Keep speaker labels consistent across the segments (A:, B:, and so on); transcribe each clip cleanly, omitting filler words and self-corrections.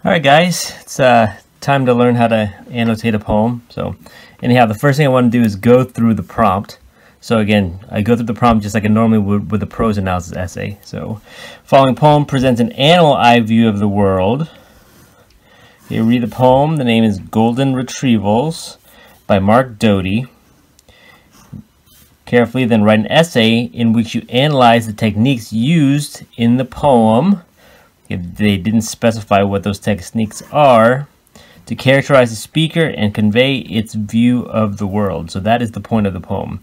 A: Alright guys, it's time to learn how to annotate a poem. So anyhow, the first thing I want to do is go through the prompt. So again, I go through the prompt just like I normally would with a prose analysis essay. So, following poem presents an animal eye view of the world. You read the poem. The name is Golden Retrievals by Mark Doty. Carefully then write an essay in which you analyze the techniques used in the poem, if they didn't specify what those techniques are, to characterize the speaker and convey its view of the world. So that is the point of the poem.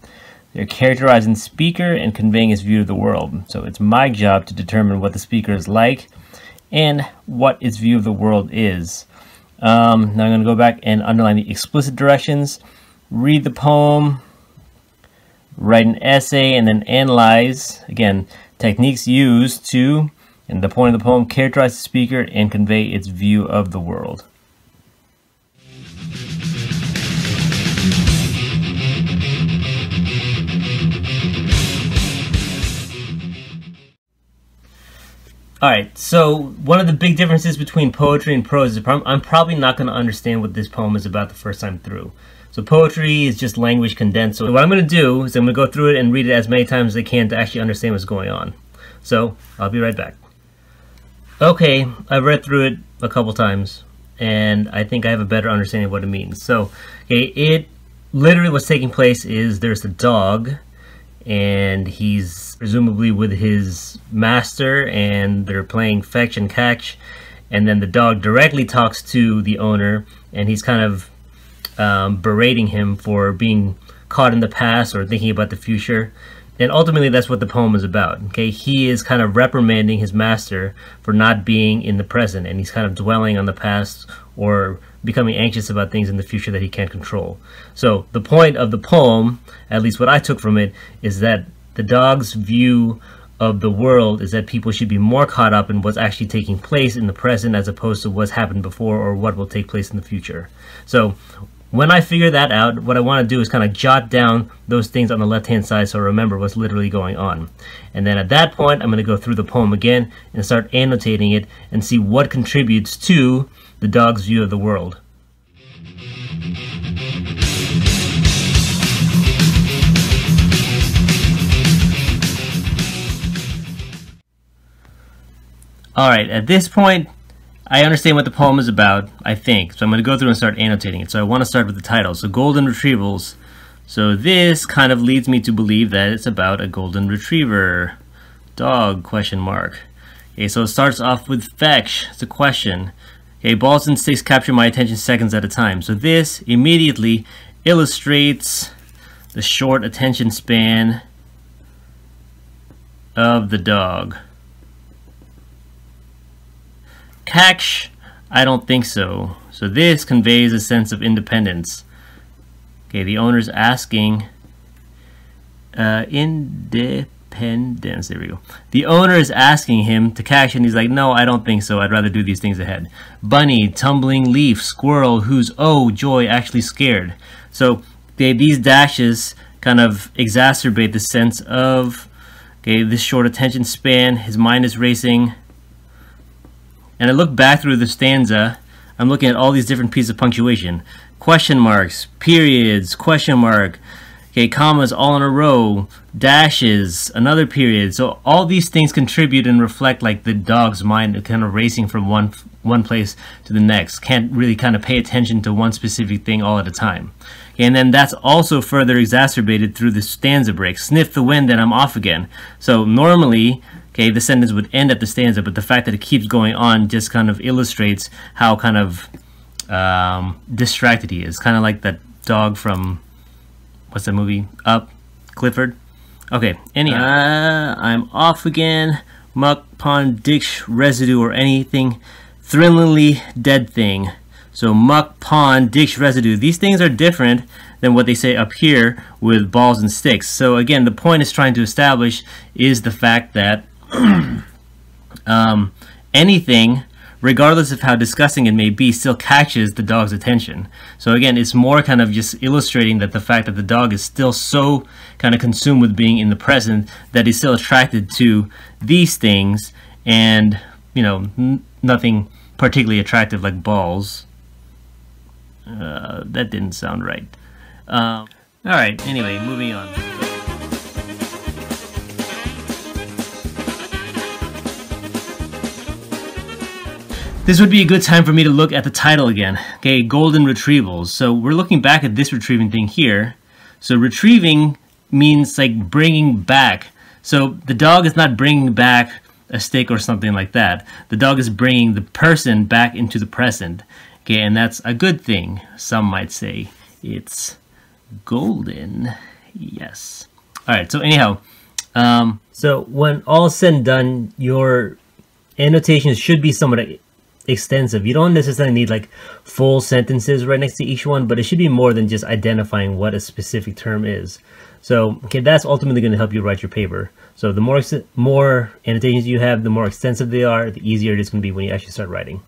A: They're characterizing the speaker and conveying his view of the world. So it's my job to determine what the speaker is like and what its view of the world is. Now I'm going to go back and underline the explicit directions, read the poem, write an essay, and then analyze, again, techniques used to, and the point of the poem, characterize the speaker and convey its view of the world. Alright, so one of the big differences between poetry and prose is I'm probably not going to understand what this poem is about the first time through. So poetry is just language condensed. So what I'm going to do is I'm going to go through it and read it as many times as I can to actually understand what's going on. So I'll be right back. Okay, I've read through it a couple times and I think I have a better understanding of what it means. So, okay, it literally what's taking place is there's a dog and he's presumably with his master and they're playing fetch and catch, and then the dog directly talks to the owner and he's kind of berating him for being caught in the past or thinking about the future. And ultimately that's what the poem is about. Okay, he is kind of reprimanding his master for not being in the present, and he's kind of dwelling on the past or becoming anxious about things in the future that he can't control. So the point of the poem, at least what I took from it, is that the dog's view of the world is that people should be more caught up in what's actually taking place in the present as opposed to what's happened before or what will take place in the future. So when I figure that out, what I want to do is kind of jot down those things on the left-hand side so I remember what's literally going on. And then at that point, I'm going to go through the poem again and start annotating it and see what contributes to the dog's view of the world. Alright, at this point, I understand what the poem is about, I think. So I'm going to go through and start annotating it. So I want to start with the title. So Golden Retrievals. So this kind of leads me to believe that it's about a golden retriever. Dog, question mark. Okay, so it starts off with fetch. It's a question. Okay, balls and sticks capture my attention seconds at a time. So this immediately illustrates the short attention span of the dog. Catch, I don't think so. So this conveys a sense of independence. Okay, the owner's asking independence. There we go. The owner is asking him to catch, and he's like, no, I don't think so. I'd rather do these things ahead. Bunny, tumbling leaf, squirrel, who's, oh, joy, actually scared. So these dashes kind of exacerbate the sense of, okay, this short attention span. His mind is racing. And I look back through the stanza, I'm looking at all these different pieces of punctuation. Question marks, periods, question mark, okay, commas all in a row, dashes, another period. So all these things contribute and reflect like the dog's mind kind of racing from one place to the next. Can't really kind of pay attention to one specific thing all at a time. Okay, and then that's also further exacerbated through the stanza break. Sniff the wind and I'm off again. So normally, okay, the sentence would end at the stanza, but the fact that it keeps going on just kind of illustrates how kind of distracted he is. Kind of like that dog from, what's that movie? Up, Clifford. Okay, anyhow, I'm off again. Muck, pond, ditch, residue, or anything thrillingly dead thing. So muck, pond, ditch, residue. These things are different than what they say up here with balls and sticks. So again, the point is trying to establish is the fact that anything, regardless of how disgusting it may be, still catches the dog's attention. So again, it's more kind of just illustrating that the fact that the dog is still so kind of consumed with being in the present that he's still attracted to these things, and you know, nothing particularly attractive like balls. That didn't sound right. Alright, anyway, moving on. This would be a good time for me to look at the title again. Okay, golden retrievals. So we're looking back at this retrieving thing here. So retrieving means like bringing back. So the dog is not bringing back a stick or something like that. The dog is bringing the person back into the present. Okay, and that's a good thing. Some might say it's golden. Yes. All right, so anyhow, so when all is said and done, your annotations should be somewhat extensive. You don't necessarily need like full sentences right next to each one, but it should be more than just identifying what a specific term is. So, okay, that's ultimately going to help you write your paper. So the more annotations you have, the more extensive they are, the easier it is going to be when you actually start writing.